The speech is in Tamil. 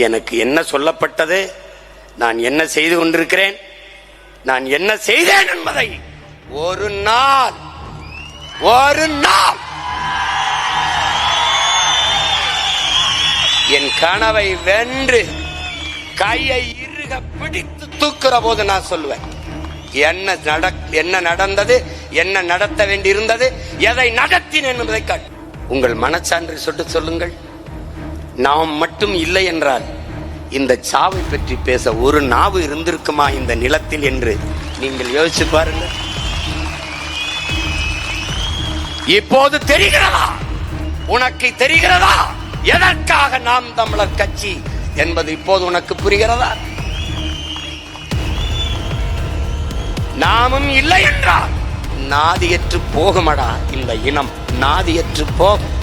எனக்கு என்ன சொல்லப்பட்டது, நான் என்ன செய்து கொண்டிருக்கிறேன், நான் என்ன செய்தேன் என்பதை ஒரு நாள் என் கனவை வென்று கையை இறுக பிடித்து தூக்குற போது நான் சொல்லுவேன், என்ன நடந்தது, என்ன நடத்த வேண்டி இருந்தது, எதை நடத்தினேன் என்பதை காட்டு. உங்கள் மனச்சான்று சொட்டு சொல்லுங்கள். நாம் மட்டும் இல்லை என்றால் இந்த சாவை பற்றி பேச ஒரு நாவு இருந்திருக்குமா இந்த நிலத்தில் என்று நீங்கள் யோசிச்சு பாருங்கள். இப்போது தெரிகிறதா, உனக்கு தெரிகிறதா எதற்காக நாம் தமிழர் கட்சி என்பது இப்போது உனக்கு புரிகிறதா? நாமும் இல்லை என்றால் நாதியற்று போகுமடா இந்த இனம், நாதியற்று போகும்.